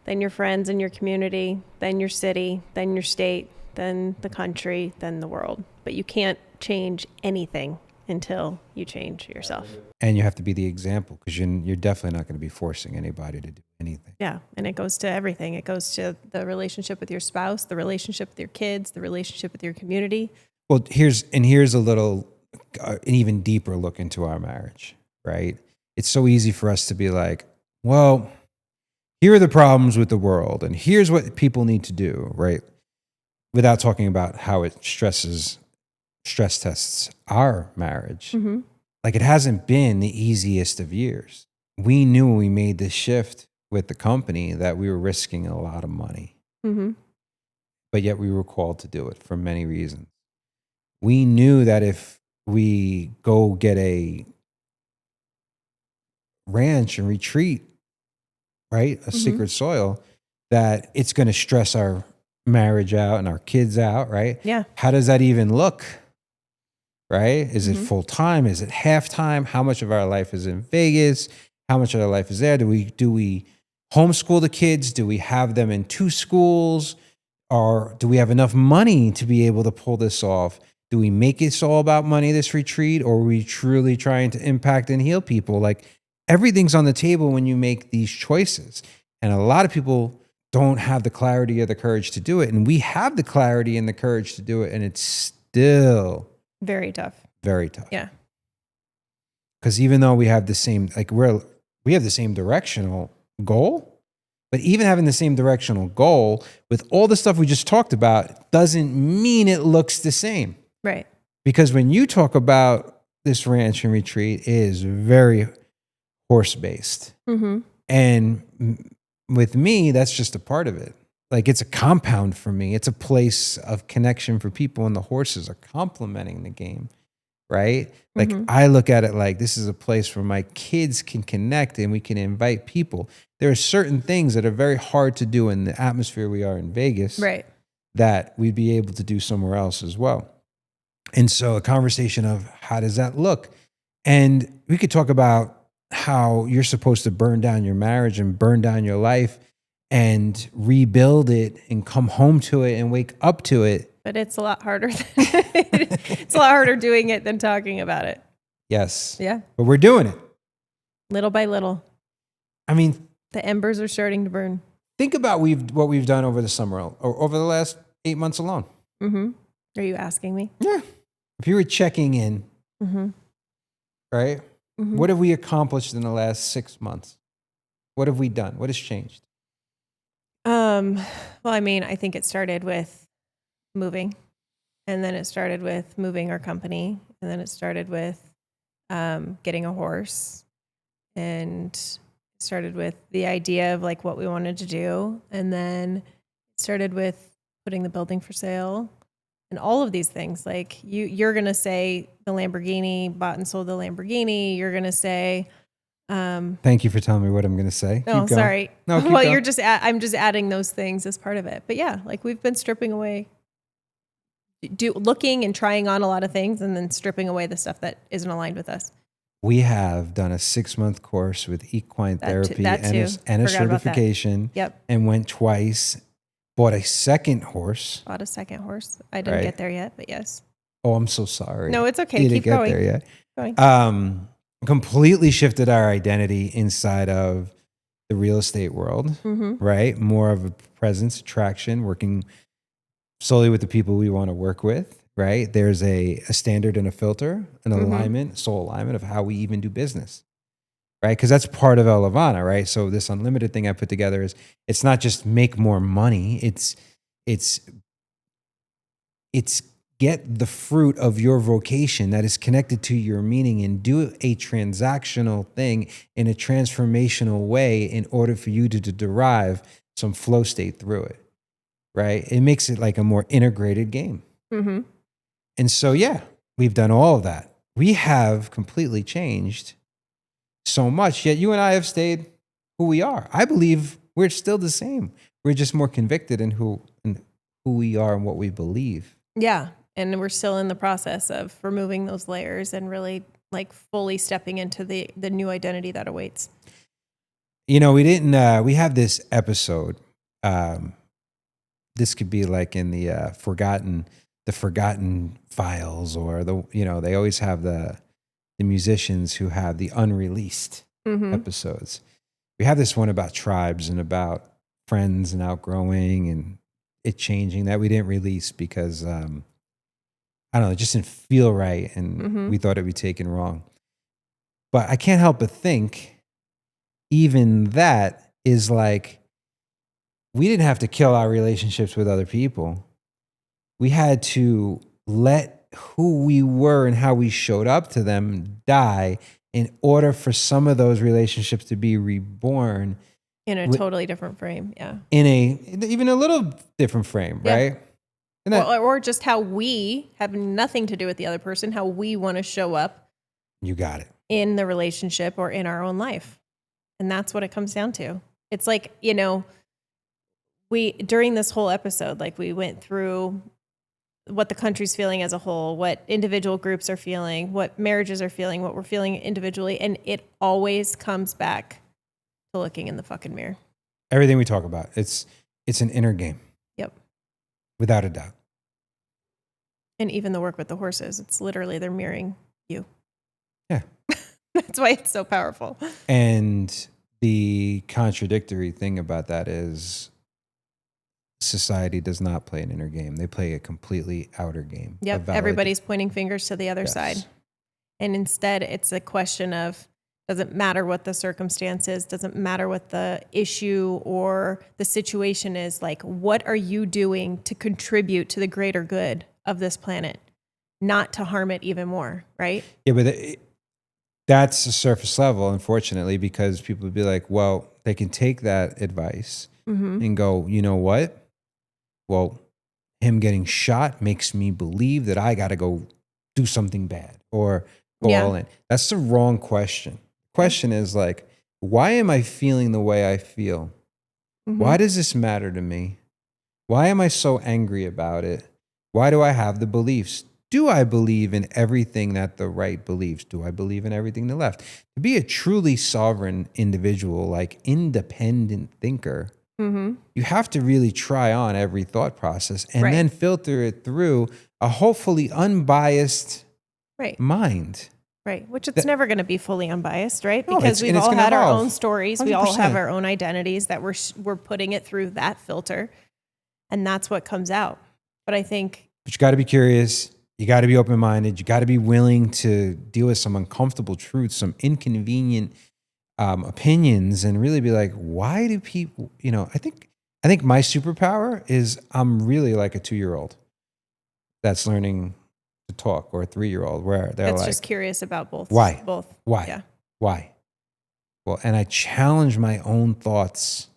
[SPEAKER 1] then your friends and your community, then your city, then your state, then the country, then the world. But you can't change anything until you change yourself.
[SPEAKER 2] And you have to be the example, because you're definitely not going to be forcing anybody to do anything.
[SPEAKER 1] Yeah. And it goes to everything. It goes to the relationship with your spouse, the relationship with your kids, the relationship with your community.
[SPEAKER 2] Well, here's a little, an even deeper look into our marriage, right? It's so easy for us to be like, well, here are the problems with the world, and here's what people need to do, right? Without talking about how it stress tests our marriage.
[SPEAKER 1] Mm-hmm.
[SPEAKER 2] Like, it hasn't been the easiest of years. We knew when we made this shift with the company that we were risking a lot of money,
[SPEAKER 1] Mm-hmm.
[SPEAKER 2] but yet we were called to do it for many reasons. We knew that if we go get a ranch and retreat, right, a secret soil, that it's going to stress our marriage out and our kids out, right?
[SPEAKER 1] Yeah.
[SPEAKER 2] How does that even look? Right? Is it full time? Is it half time? How much of our life is in Vegas? How much of our life is there? Do we homeschool the kids? Do we have them in 2 schools? Or do we have enough money to be able to pull this off? Do we make it all about money, this retreat? Or are we truly trying to impact and heal people? Like, everything's on the table when you make these choices. And a lot of people don't have the clarity or the courage to do it. And we have the clarity and the courage to do it. And it's still
[SPEAKER 1] very tough.
[SPEAKER 2] Very tough.
[SPEAKER 1] Yeah.
[SPEAKER 2] Because even though we have the same, like we have the same directional goal, but even having the same directional goal with all the stuff we just talked about doesn't mean it looks the same.
[SPEAKER 1] Right.
[SPEAKER 2] Because when you talk about this ranch and retreat, it is very horse-based.
[SPEAKER 1] Mm-hmm.
[SPEAKER 2] And with me, that's just a part of it. Like, it's a compound for me. It's a place of connection for people, and the horses are complementing the game, right? Like, I look at it like this is a place where my kids can connect and we can invite people. There are certain things that are very hard to do in the atmosphere we are in Vegas,
[SPEAKER 1] right,
[SPEAKER 2] that we'd be able to do somewhere else as well. And so a conversation of how does that look? And we could talk about how you're supposed to burn down your marriage and burn down your life and rebuild it and come home to it and wake up to it.
[SPEAKER 1] But it's a lot harder. It's a lot harder doing it than talking about it.
[SPEAKER 2] Yes.
[SPEAKER 1] Yeah.
[SPEAKER 2] But we're doing it.
[SPEAKER 1] Little by little.
[SPEAKER 2] I mean,
[SPEAKER 1] the embers are starting to burn.
[SPEAKER 2] Think about what we've done over the summer or over the last 8 months alone.
[SPEAKER 1] Mm-hmm. Are you asking me?
[SPEAKER 2] Yeah. If you were checking in, right? Mm-hmm. What have we accomplished in the last 6 months? What have we done? What has changed?
[SPEAKER 1] Well, I mean, I think it started with moving, and then it started with moving our company, and then it started with getting a horse, and it started with the idea of like what we wanted to do, and then it started with putting the building for sale, and all of these things. Like you're gonna say the Lamborghini, bought and sold the Lamborghini. You're gonna say.
[SPEAKER 2] Thank you for telling me what I'm going to say.
[SPEAKER 1] Oh, sorry.
[SPEAKER 2] No,
[SPEAKER 1] well,
[SPEAKER 2] going.
[SPEAKER 1] You're just, I'm just adding those things as part of it. But yeah, like we've been stripping away, looking and trying on a lot of things and then stripping away the stuff that isn't aligned with us.
[SPEAKER 2] We have done a 6-month course with equine therapy and a certification.
[SPEAKER 1] Yep.
[SPEAKER 2] And went twice, bought a second horse.
[SPEAKER 1] Bought a second horse. I didn't get there yet, but yes.
[SPEAKER 2] Oh, I'm so sorry.
[SPEAKER 1] No, it's okay.
[SPEAKER 2] You
[SPEAKER 1] Keep
[SPEAKER 2] didn't
[SPEAKER 1] going.
[SPEAKER 2] get there yet.
[SPEAKER 1] Going.
[SPEAKER 2] Completely shifted our identity inside of the real estate world, right? More of a presence, attraction, working solely with the people we want to work with, right? There's a standard and a filter, an alignment, soul alignment of how we even do business, right? Because that's part of El Havana, right? So this unlimited thing I put together is, it's not just make more money. It's get the fruit of your vocation that is connected to your meaning and do a transactional thing in a transformational way in order for you to derive some flow state through it, right? It makes it like a more integrated game.
[SPEAKER 1] Mm-hmm.
[SPEAKER 2] And so, yeah, we've done all of that. We have completely changed so much, yet you and I have stayed who we are. I believe we're still the same. We're just more convicted in who we are and what we believe.
[SPEAKER 1] Yeah. And we're still in the process of removing those layers and really like fully stepping into the new identity that awaits.
[SPEAKER 2] You know, we didn't, we have this episode. This could be like in the forgotten files, or they always have the musicians who have the unreleased episodes. We have this one about tribes and about friends and outgrowing and it changing that we didn't release because, I don't know, it just didn't feel right. And we thought it'd be taken wrong. But I can't help but think even that is like, we didn't have to kill our relationships with other people. We had to let who we were and how we showed up to them die in order for some of those relationships to be reborn
[SPEAKER 1] in a totally different frame. Yeah.
[SPEAKER 2] In even a little different frame, right? And that,
[SPEAKER 1] or just how we have nothing to do with the other person, how we want to show up.
[SPEAKER 2] You got it.
[SPEAKER 1] In the relationship or in our own life. And that's what it comes down to. It's like, during this whole episode, like we went through what the country's feeling as a whole, what individual groups are feeling, what marriages are feeling, what we're feeling individually. And it always comes back to looking in the fucking mirror.
[SPEAKER 2] Everything we talk about, it's an inner game.
[SPEAKER 1] Yep.
[SPEAKER 2] Without a doubt.
[SPEAKER 1] And even the work with the horses, it's literally they're mirroring you.
[SPEAKER 2] Yeah.
[SPEAKER 1] That's why it's so powerful.
[SPEAKER 2] And the contradictory thing about that is society does not play an inner game. They play a completely outer game.
[SPEAKER 1] Yep. Everybody's pointing fingers to the other side. And instead, it's a question of, doesn't matter what the circumstance is, doesn't matter what the issue or the situation is, like, what are you doing to contribute to the greater good of this planet, not to harm it even more, right?
[SPEAKER 2] Yeah, but that's a surface level, unfortunately, because people would be like, well, they can take that advice and go, you know what? Well, him getting shot makes me believe that I got to go do something bad or go all in. That's the wrong question. The question is like, why am I feeling the way I feel? Why does this matter to me? Why am I so angry about it? Why do I have the beliefs? Do I believe in everything that the right believes? Do I believe in everything the left? To be a truly sovereign individual, like independent thinker, you have to really try on every thought process and then filter it through a hopefully unbiased mind.
[SPEAKER 1] Right, which it's never going to be fully unbiased, right?
[SPEAKER 2] No,
[SPEAKER 1] because we've all had our own stories.
[SPEAKER 2] 100%.
[SPEAKER 1] We all have our own identities that we're putting it through that filter. And that's what comes out. But I think...
[SPEAKER 2] But you got to be curious. You got to be open-minded. You got to be willing to deal with some uncomfortable truths, some inconvenient opinions, and really be like, why do people, I think my superpower is I'm really like a 2-year-old that's learning to talk, or a 3-year-old where they're
[SPEAKER 1] that's
[SPEAKER 2] like,
[SPEAKER 1] just curious about both.
[SPEAKER 2] Why?
[SPEAKER 1] Both.
[SPEAKER 2] Why?
[SPEAKER 1] Yeah.
[SPEAKER 2] Why? Well, and I challenge my own thoughts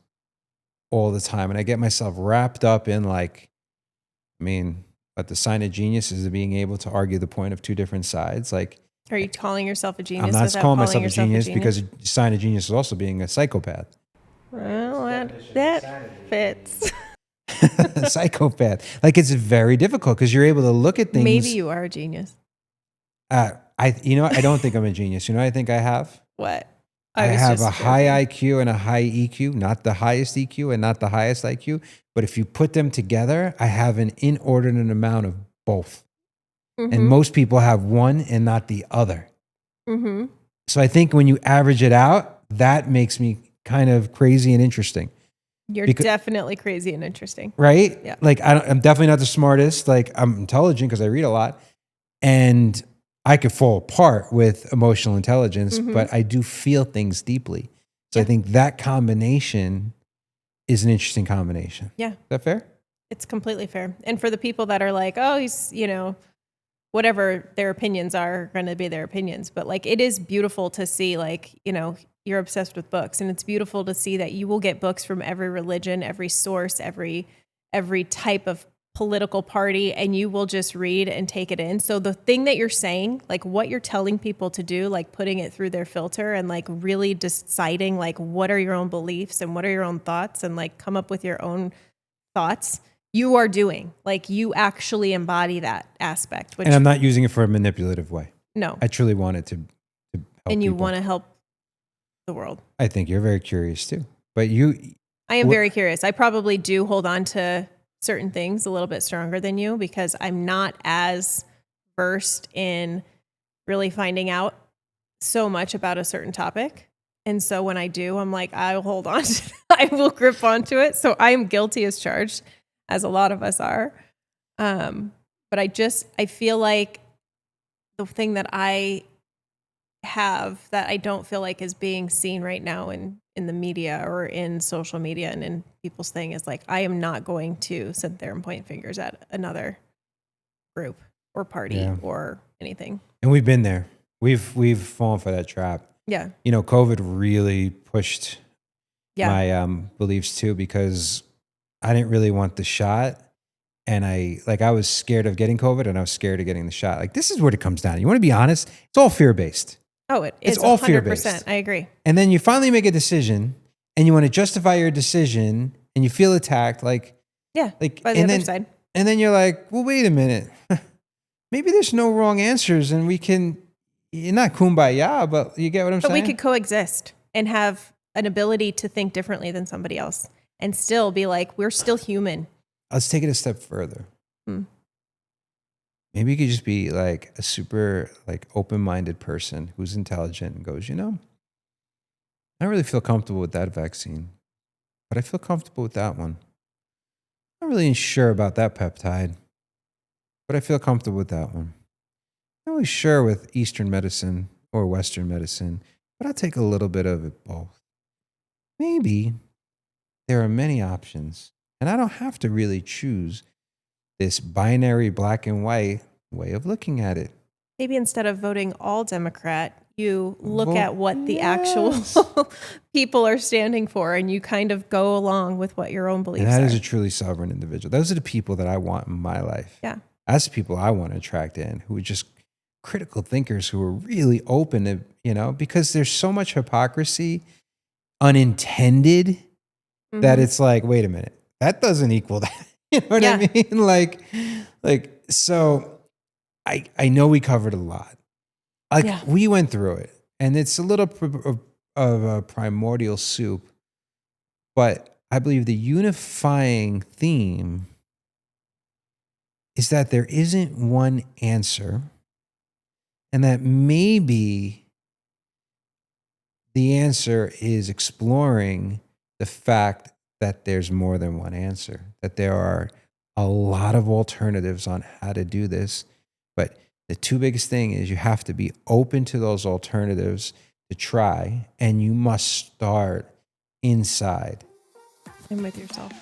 [SPEAKER 2] all the time. And I get myself wrapped up in but the sign of genius is being able to argue the point of two different sides. Like,
[SPEAKER 1] are you calling yourself a genius?
[SPEAKER 2] I'm not calling myself a
[SPEAKER 1] yourself
[SPEAKER 2] genius because the sign of genius is also being a psychopath.
[SPEAKER 1] Well, that fits.
[SPEAKER 2] Psychopath. Like, it's very difficult because you're able to look at things.
[SPEAKER 1] Maybe you are a genius.
[SPEAKER 2] I don't think I'm a genius. You know what I think I have?
[SPEAKER 1] What?
[SPEAKER 2] I have a high IQ and a high EQ, not the highest EQ and not the highest IQ. But if you put them together, I have an inordinate amount of both. And most people have one and not the other. So I think when you average it out, that makes me kind of crazy and interesting.
[SPEAKER 1] You're definitely crazy and interesting.
[SPEAKER 2] Right?
[SPEAKER 1] Yeah.
[SPEAKER 2] Like, I'm definitely not the smartest. Like, I'm intelligent because I read a lot. And I could fall apart with emotional intelligence, but I do feel things deeply. So I think that combination is an interesting combination.
[SPEAKER 1] Yeah.
[SPEAKER 2] Is that fair?
[SPEAKER 1] It's completely fair. And for the people that are like, oh, he's, whatever their opinions are going to be their opinions. But like, it is beautiful to see, like, you're obsessed with books, and it's beautiful to see that you will get books from every religion, every source, every type of political party, and you will just read and take it in. So the thing that you're saying, like what you're telling people to do, like putting it through their filter and like really deciding like what are your own beliefs and what are your own thoughts, and like come up with your own thoughts, you are doing. Like you actually embody that aspect. Which,
[SPEAKER 2] And I'm not using it for a manipulative way.
[SPEAKER 1] no.
[SPEAKER 2] I truly want it to help
[SPEAKER 1] And you
[SPEAKER 2] people.
[SPEAKER 1] want to help the world.
[SPEAKER 2] I think you're very curious too. But
[SPEAKER 1] I am very curious. I probably do hold on to certain things a little bit stronger than you because I'm not as versed in really finding out so much about a certain topic. And so when I do, I'm like, I'll hold on to it. I will grip onto it. So I am guilty as charged, as a lot of us are. But I feel like the thing that I have that I don't feel like is being seen right now in the media or in social media and in people's thing is like, I am not going to sit there and point fingers at another group or party or anything.
[SPEAKER 2] And we've been there. We've fallen for that trap.
[SPEAKER 1] Yeah.
[SPEAKER 2] You know, COVID really pushed
[SPEAKER 1] Yeah.
[SPEAKER 2] my beliefs too, because I didn't really want the shot. And I was scared of getting COVID and I was scared of getting the shot. Like, this is what it comes down to. You want to be honest? It's all fear-based.
[SPEAKER 1] Oh,
[SPEAKER 2] It's
[SPEAKER 1] it's
[SPEAKER 2] all
[SPEAKER 1] 100%.
[SPEAKER 2] fear-based.
[SPEAKER 1] I agree.
[SPEAKER 2] And then you finally make a decision and you want to justify your decision and you feel attacked.
[SPEAKER 1] Yeah.
[SPEAKER 2] Like,
[SPEAKER 1] By the other side.
[SPEAKER 2] And then you're like, well, wait a minute. Maybe there's no wrong answers and you're not kumbaya, but you get what I'm saying?
[SPEAKER 1] But we could coexist and have an ability to think differently than somebody else and still be like, we're still human.
[SPEAKER 2] Let's take it a step further. Maybe you could just be like a super like open-minded person who's intelligent and goes, I don't really feel comfortable with that vaccine, but I feel comfortable with that one. I'm not really sure about that peptide, but I feel comfortable with that one. I'm not really sure with Eastern medicine or Western medicine, but I'll take a little bit of it both. Maybe there are many options, and I don't have to really choose this binary black and white way of looking at it.
[SPEAKER 1] Maybe instead of voting all Democrat, you look
[SPEAKER 2] Vote
[SPEAKER 1] at what the actual people are standing for and you kind of go along with what your own beliefs
[SPEAKER 2] And that
[SPEAKER 1] are.
[SPEAKER 2] is a truly sovereign individual. Those are the people that I want in my life.
[SPEAKER 1] Yeah.
[SPEAKER 2] That's the people I want to attract in, who are just critical thinkers, who are really open to, because there's so much hypocrisy, unintended, that it's like, wait a minute, that doesn't equal that. You know what I mean? So I know we covered a lot. We went through it, and it's a little of a primordial soup, but I believe the unifying theme is that there isn't one answer, and that maybe the answer is exploring the fact that there's more than one answer, that there are a lot of alternatives on how to do this. But the two biggest thing is you have to be open to those alternatives to try, and you must start inside.
[SPEAKER 1] And with yourself.